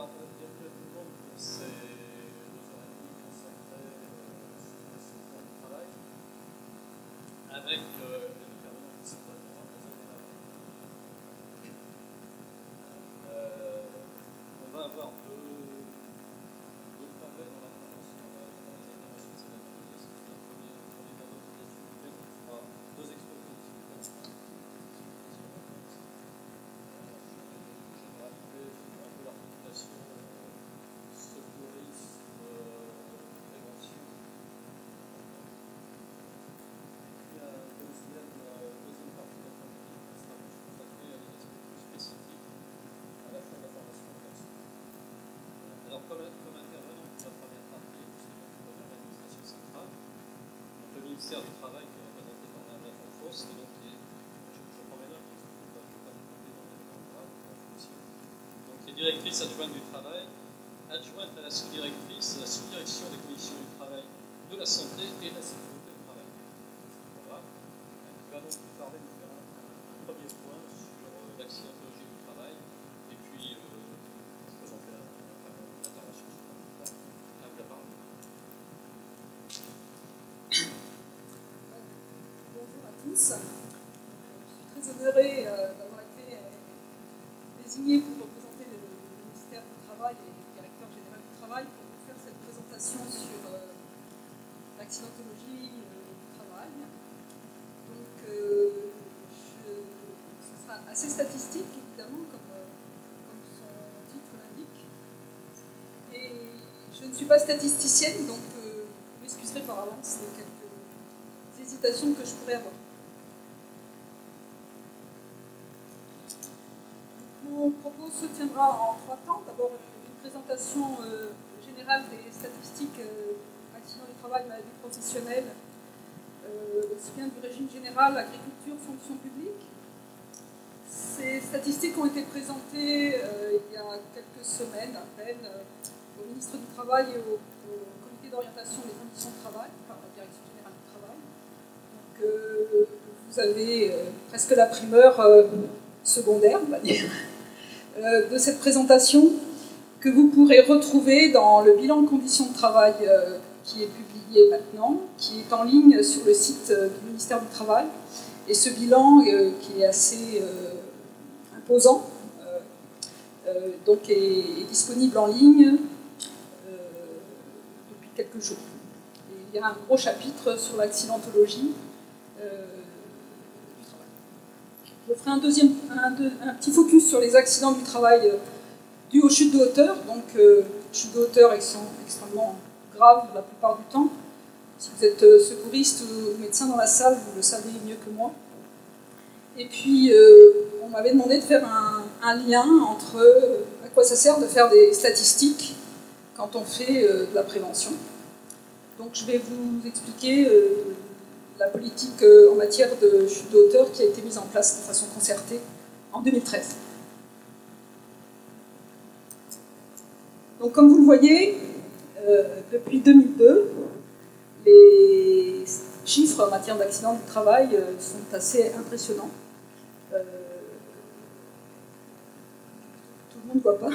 Alors, bienvenue à tout le monde pour ces 2h30 consacrées sur le temps du travail, avec les intervenants qui sont présents dans la zone on va avoir deux problèmes dans l'intervention de ces ateliers. C'est un premier panneau qui fera deux exposés simultanément. Un peu l'articulation secourisme, prévention. Il y a une deuxième partie de l'après-midi qui sera consacrée à des aspects plus spécifiques à la fois de la formation et de l'action. Alors, comme intervenant pour la première partie, c'est l'administration centrale, donc le ministère du Travail qui est représenté par Mme Lafonfos, et donc qui est, je prends mes notes, je ne vais pas me tromper dans le grave, donc qui est directrice adjointe du travail, adjointe à la sous-directrice, à la sous-direction des conditions du travail, de la santé et de la sécurité au travail. Voilà. Qui va donc nous parler de faire un premier point sur l'accidentologie du travail, et puis présenter l'intervention sur le travail. À vous la parole. Bonjour à tous. Je suis très honorée d'avoir été désignée pour représenter le ministère du Travail et le directeur général du Travail pour vous faire cette présentation sur l'accidentologie du travail. Donc, ce sera assez statistique, évidemment, comme son titre l'indique. Et je ne suis pas statisticienne, donc vous m'excuserez par avance de quelques hésitations que je pourrais avoir. Mon propos se tiendra en trois temps. D'abord, une présentation générale des statistiques accidents du travail, maladie professionnelle, aussi bien du régime général, agriculture, fonction publique. Ces statistiques ont été présentées il y a quelques semaines à peine au ministre du Travail et au comité d'orientation des conditions de travail par la direction générale du travail. Donc, vous avez presque la primeur secondaire, on va dire, de cette présentation que vous pourrez retrouver dans le bilan de conditions de travail qui est publié maintenant, qui est en ligne sur le site du ministère du Travail. Et ce bilan, qui est assez imposant, donc est disponible en ligne depuis quelques jours. Et il y a un gros chapitre sur l'accidentologie du travail. Je ferai un petit focus sur les accidents du travail dus aux chutes de hauteur. Donc, chutes de hauteur sont extrêmement graves la plupart du temps. Si vous êtes secouriste ou médecin dans la salle, vous le savez mieux que moi. Et puis, on m'avait demandé de faire un lien entre à quoi ça sert de faire des statistiques quand on fait de la prévention. Donc, je vais vous expliquer la politique en matière de chute de hauteur qui a été mise en place de façon concertée en 2013. Donc, comme vous le voyez, depuis 2002, les chiffres en matière d'accidents du travail sont assez impressionnants. Tout le monde ne voit pas.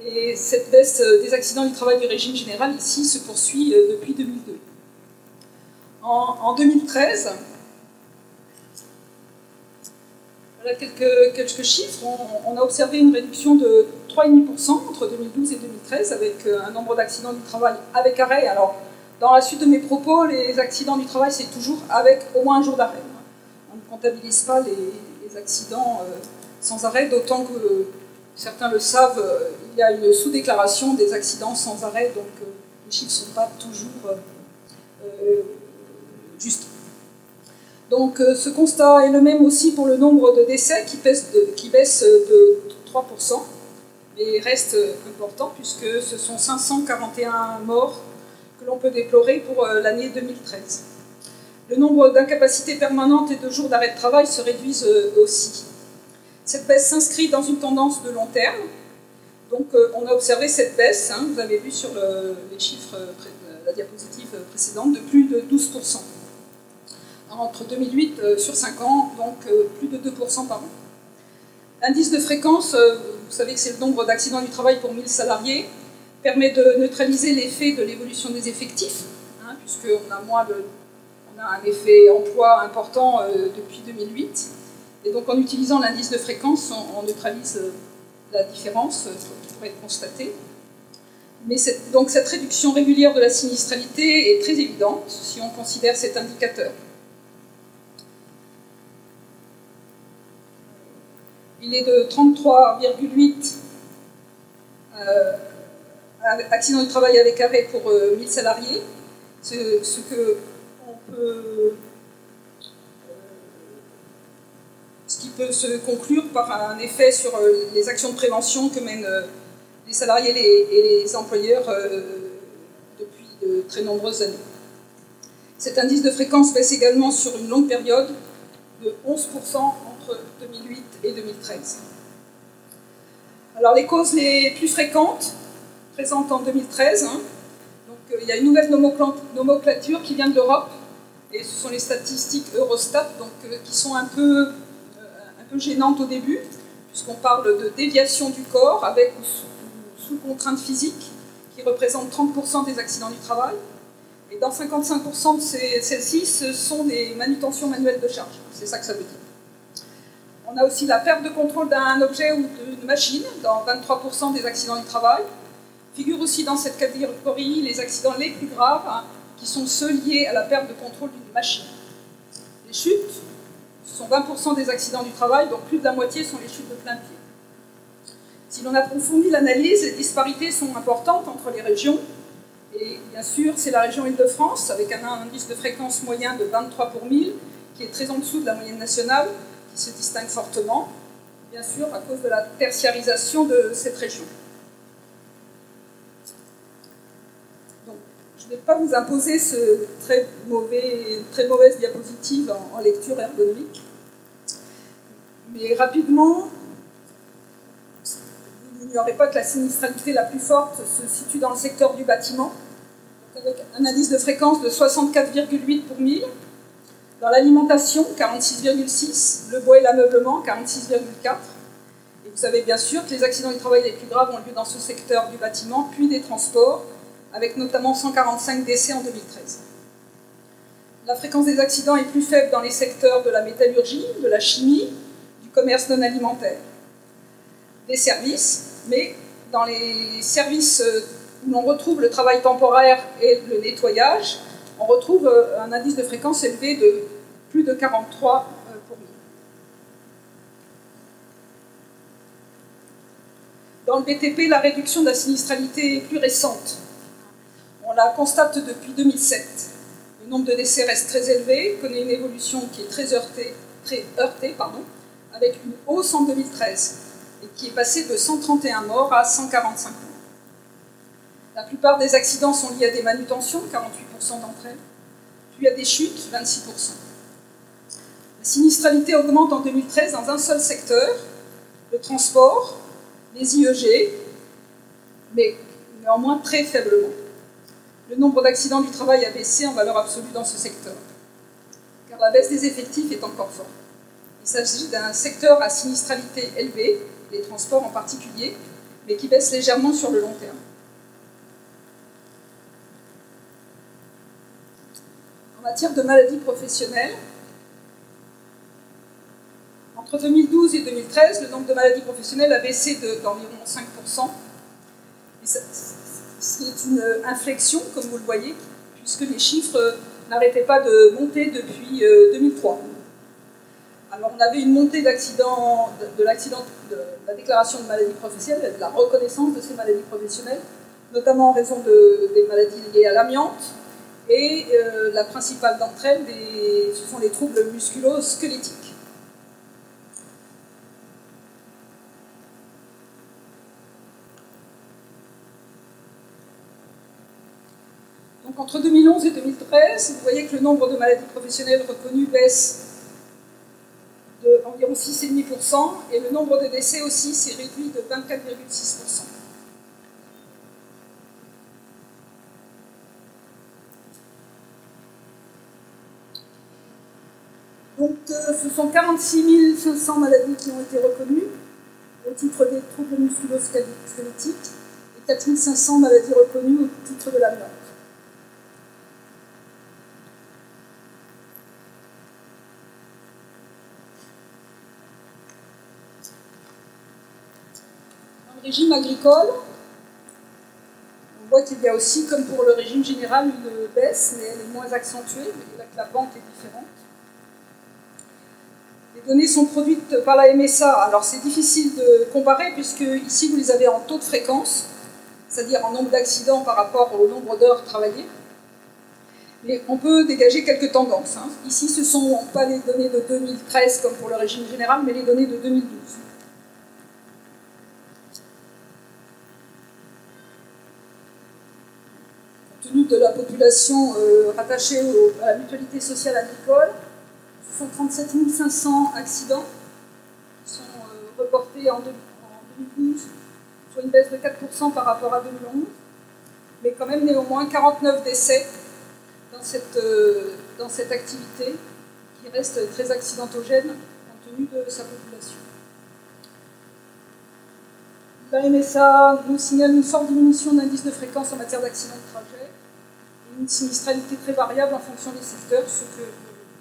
Et cette baisse des accidents du travail du régime général ici se poursuit depuis 2002. En 2013, voilà quelques chiffres. On a observé une réduction de 3,5% entre 2012 et 2013 avec un nombre d'accidents du travail avec arrêt. Alors, dans la suite de mes propos, les accidents du travail, c'est toujours avec au moins un jour d'arrêt. On ne comptabilise pas les accidents sans arrêt, d'autant que certains le savent, il y a une sous-déclaration des accidents sans arrêt, donc les chiffres ne sont pas toujours justes. Donc ce constat est le même aussi pour le nombre de décès qui baisse de 3%, mais reste important puisque ce sont 541 morts que l'on peut déplorer pour l'année 2013. Le nombre d'incapacités permanentes et de jours d'arrêt de travail se réduisent aussi. Cette baisse s'inscrit dans une tendance de long terme. Donc on a observé cette baisse, vous avez vu sur les chiffres, la diapositive précédente, de plus de 12%. Entre 2008 sur 5 ans, donc plus de 2% par an. L'indice de fréquence, vous savez que c'est le nombre d'accidents du travail pour 1000 salariés, permet de neutraliser l'effet de l'évolution des effectifs, hein, puisqu'on a on a un effet emploi important depuis 2008. Et donc en utilisant l'indice de fréquence, on neutralise la différence qui pourrait être constatée. Mais donc cette réduction régulière de la sinistralité est très évidente si on considère cet indicateur. Il est de 33,8 accidents du travail avec arrêt pour 1000 salariés, ce qui peut se conclure par un effet sur les actions de prévention que mènent les salariés et les employeurs depuis de très nombreuses années. Cet indice de fréquence baisse également sur une longue période de 11% entre 2008 et 2013. Alors les causes les plus fréquentes, présentes en 2013, hein, donc, il y a une nouvelle nomenclature qui vient de l'Europe, et ce sont les statistiques Eurostat, donc, qui sont un peu gênantes au début, puisqu'on parle de déviation du corps avec ou sous contrainte physique, qui représente 30% des accidents du travail. Et dans 55% de celles-ci, ce sont des manutentions manuelles de charge. C'est ça que ça veut dire. On a aussi la perte de contrôle d'un objet ou d'une machine, dans 23% des accidents du travail. Figurent aussi dans cette catégorie les accidents les plus graves, hein, qui sont ceux liés à la perte de contrôle d'une machine. Les chutes, ce sont 20% des accidents du travail, donc plus de la moitié sont les chutes de plein pied. Si l'on approfondit l'analyse, les disparités sont importantes entre les régions. Et bien sûr, c'est la région Île-de-France, avec un indice de fréquence moyen de 23 pour 1000, qui est très en dessous de la moyenne nationale, qui se distingue fortement, bien sûr, à cause de la tertiarisation de cette région. Donc, je ne vais pas vous imposer ce très mauvaise diapositive en lecture ergonomique, mais rapidement, vous n'ignorez pas que la sinistralité la plus forte se situe dans le secteur du bâtiment, avec un indice de fréquence de 64,8 pour 1000. Dans l'alimentation, 46,6. Le bois et l'ameublement, 46,4. Et vous savez bien sûr que les accidents du travail les plus graves ont lieu dans ce secteur du bâtiment, puis des transports, avec notamment 145 décès en 2013. La fréquence des accidents est plus faible dans les secteurs de la métallurgie, de la chimie, du commerce non alimentaire, des services, mais dans les services où l'on retrouve le travail temporaire et le nettoyage, on retrouve un indice de fréquence élevé de plus de 43 pour 1000. Dans le BTP, la réduction de la sinistralité est plus récente. On la constate depuis 2007. Le nombre de décès reste très élevé, connaît une évolution qui est très heurtée, avec une hausse en 2013, et qui est passée de 131 morts à 145 morts. La plupart des accidents sont liés à des manutentions, 48% d'entre elles, puis à des chutes, 26%. La sinistralité augmente en 2013 dans un seul secteur, le transport, les IEG, mais néanmoins très faiblement. Le nombre d'accidents du travail a baissé en valeur absolue dans ce secteur, car la baisse des effectifs est encore forte. Il s'agit d'un secteur à sinistralité élevée, les transports en particulier, mais qui baisse légèrement sur le long terme. En matière de maladies professionnelles, entre 2012 et 2013, le nombre de maladies professionnelles a baissé d'environ 5%. C'est une inflexion, comme vous le voyez, puisque les chiffres n'arrêtaient pas de monter depuis 2003. Alors on avait une montée de la déclaration de maladies professionnelles, de la reconnaissance de ces maladies professionnelles, notamment en raison des maladies liées à l'amiante, et la principale d'entre elles, ce sont les troubles musculo-squelettiques. Donc entre 2011 et 2013, vous voyez que le nombre de maladies professionnelles reconnues baisse d'environ 6,5%, et le nombre de décès aussi s'est réduit de 24,6%. Donc ce sont 46 500 maladies qui ont été reconnues, au titre des troubles musculo-squelettiques et 4500 maladies reconnues au titre de l'amiante. Dans le régime agricole, on voit qu'il y a aussi, comme pour le régime général, une baisse, mais elle est moins accentuée, mais là que la pente est différente. Les données sont produites par la MSA, alors c'est difficile de comparer puisque ici vous les avez en taux de fréquence, c'est-à-dire en nombre d'accidents par rapport au nombre d'heures travaillées. Mais on peut dégager quelques tendances. Ici, ce ne sont pas les données de 2013 comme pour le régime général, mais les données de 2012. Compte tenu de la population rattachée à la mutualité sociale agricole, ce sont 37 500 accidents qui sont reportés en 2012, soit une baisse de 4% par rapport à 2011, mais quand même néanmoins 49 décès dans cette activité qui reste très accidentogène compte tenu de sa population. La MSA nous signale une forte diminution d'indice de fréquence en matière d'accidents de trajet et une sinistralité très variable en fonction des secteurs, ce que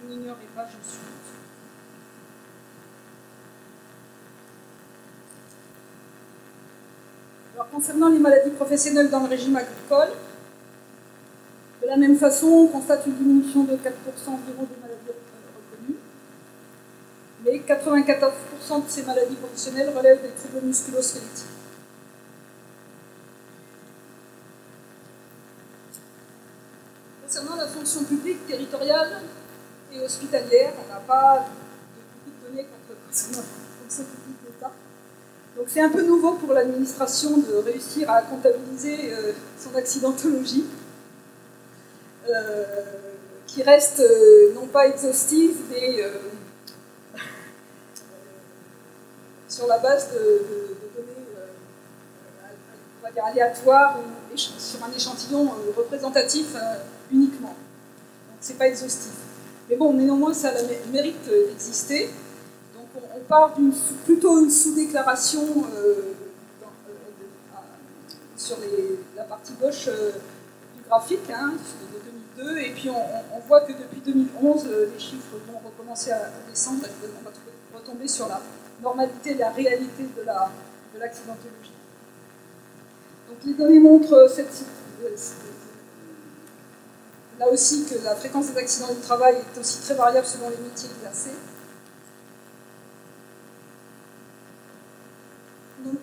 vous n'ignorez pas, je suppose. Alors, concernant les maladies professionnelles dans le régime agricole, de la même façon, on constate une diminution de 4% environ des maladies reconnues, mais 94% de ces maladies professionnelles relèvent des troubles musculo-squelettiques. Concernant la fonction publique, territoriale et hospitalière, on n'a pas beaucoup de données concernant la fonction publique d'État. Donc c'est un peu nouveau pour l'administration de réussir à comptabiliser son accidentologie, qui reste non pas exhaustive, mais sur la base de données on va dire aléatoires ou sur un échantillon représentatif uniquement. Donc c'est pas exhaustif. Mais bon, néanmoins, ça a le mérite d'exister. Donc on part plutôt une sous-déclaration sur la partie gauche du graphique, de 2002, et puis on voit que depuis 2011, les chiffres vont recommencer à descendre et on va retomber sur la normalité, la réalité de l'accidentologie. Donc les données montrent là aussi que la fréquence des accidents du travail est aussi très variable selon les métiers exercés.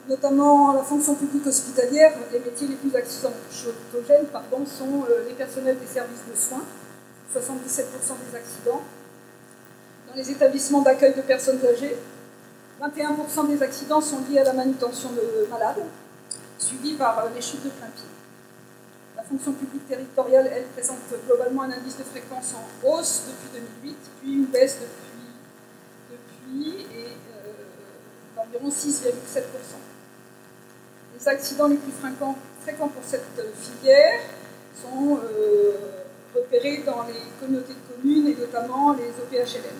Notamment la fonction publique hospitalière, les métiers les plus accidentogènes sont les personnels des services de soins, 77% des accidents. Dans les établissements d'accueil de personnes âgées, 21% des accidents sont liés à la manutention de malades, suivis par les chutes de plein pied. La fonction publique territoriale, elle, présente globalement un indice de fréquence en hausse depuis 2008, puis une baisse depuis d'environ 6,7%. Les accidents les plus fréquents pour cette filière sont repérés dans les communautés de communes et notamment les OPHLM.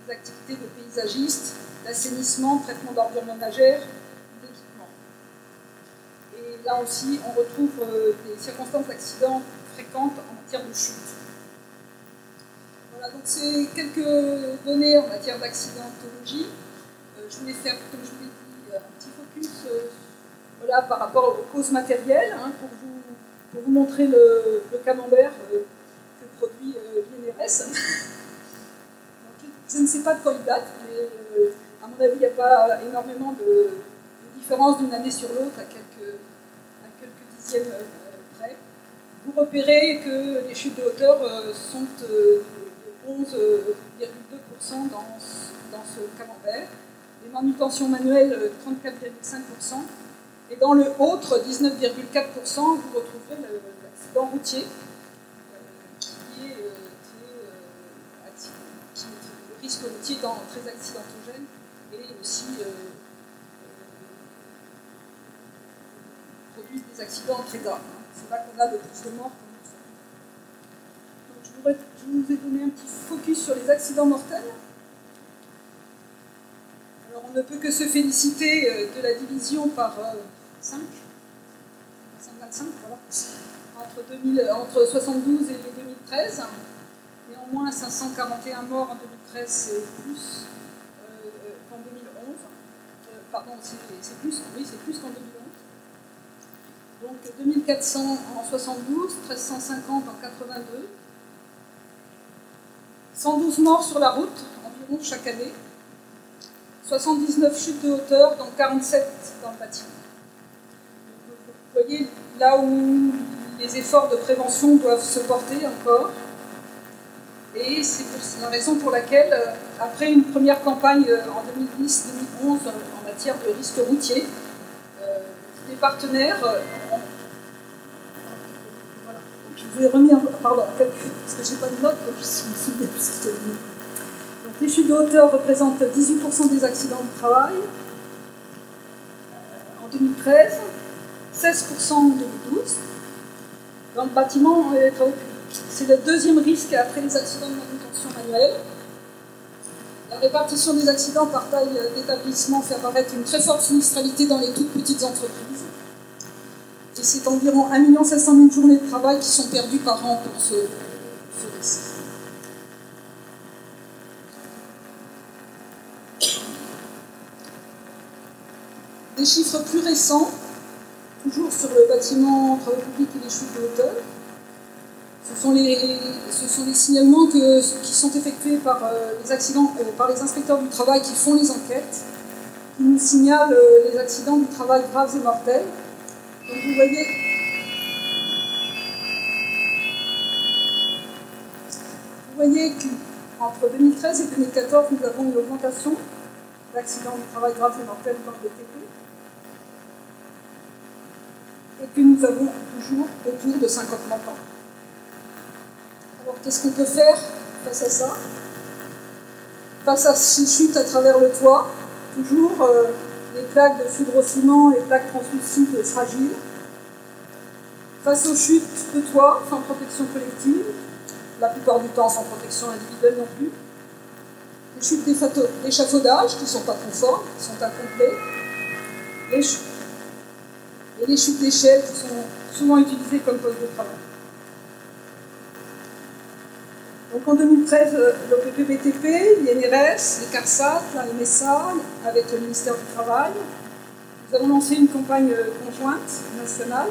Les activités de paysagistes, d'assainissement, traitement d'ordures ménagères, d'équipement. Et là aussi, on retrouve des circonstances d'accidents fréquentes en matière de chute. Voilà, donc c'est quelques données en matière d'accidentologie. Je voulais faire, comme je vous l'ai dit, un petit focus voilà, par rapport aux causes matérielles, pour vous montrer le camembert que produit l'INRS. Je ne sais pas de quand il date, mais à mon avis, il n'y a pas énormément de différence d'une année sur l'autre à quelques dixièmes près. Vous repérez que les chutes de hauteur sont de 11,2% dans ce camembert. Les manutentions manuelles, 34,5%. Et dans le autre, 19,4%, vous retrouverez l'accident routier, qui est le risque routier très accidentogène et aussi produit des accidents très graves. C'est là qu'on a le plus de morts. Donc, je vous ai donné un petit focus sur les accidents mortels. Alors on ne peut que se féliciter de la division par 5, 25, voilà, entre 72 et 2013. Néanmoins, 541 morts en 2013, c'est plus qu'en 2011. Pardon, c'est plus qu'en 2011. Donc 2400 en 72, 1350 en 82. 112 morts sur la route, environ chaque année. 79 chutes de hauteur, dont 47 dans le bâtiment. Donc, vous voyez là où les efforts de prévention doivent se porter encore. Et c'est la raison pour laquelle, après une première campagne en 2010-2011 en matière de risque routier, les partenaires voilà. Donc, je vais revenir, pardon, parce que je n'ai pas de notes, donc je me souviens plus ce que j'avais dit. Donc, les chutes de hauteur représentent 18% des accidents du travail en 2013, 16% en 2012. Dans le bâtiment et les travaux publics. C'est le deuxième risque après les accidents de manutention manuelle. La répartition des accidents par taille d'établissement fait apparaître une très forte sinistralité dans les toutes petites entreprises. Et c'est environ 1 500 000 journées de travail qui sont perdues par an pour ce risque. Des chiffres plus récents, toujours sur le bâtiment, travaux publics et les chutes de hauteur. Ce sont les signalements qui sont effectués par par les inspecteurs du travail qui font les enquêtes, qui nous signalent les accidents du travail graves et mortels. Donc vous voyez qu'entre 2013 et 2014, nous avons une augmentation d'accidents du travail graves et mortels dans le BTP. Et que nous avons toujours autour de 50 morts. Alors qu'est-ce qu'on peut faire face à ça? Face à ces chutes à travers le toit, toujours les plaques de fibrociment et plaques translucides fragiles. Face aux chutes de toit, sans protection collective, la plupart du temps sans protection individuelle non plus. Les chutes d'échafaudage qui ne sont pas conformes, qui sont incomplets. Et les chutes d'échelle qui sont souvent utilisées comme poste de travail. Donc en 2013, le PPBTP, l'INRS, les CARSAT, la MSA, avec le ministère du Travail, nous avons lancé une campagne conjointe nationale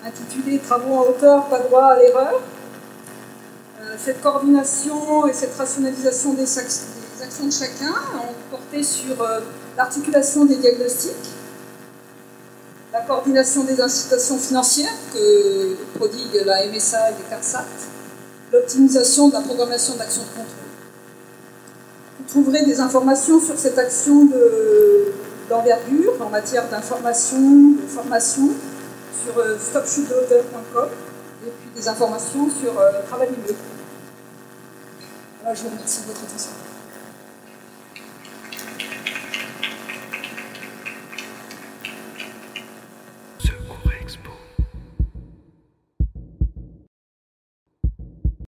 intitulée « Travaux en hauteur, pas droit à l'erreur ». Cette coordination et cette rationalisation des actions de chacun ont porté sur l'articulation des diagnostics, la coordination des incitations financières que prodigue la MSA et les CARSAT, l'optimisation de la programmation d'action de contrôle. Vous trouverez des informations sur cette action d'envergure en matière d'information, de formation sur stopchutedehauteur.com et puis des informations sur Travail Mieux. Voilà, je vous remercie de votre attention. Secours Expo.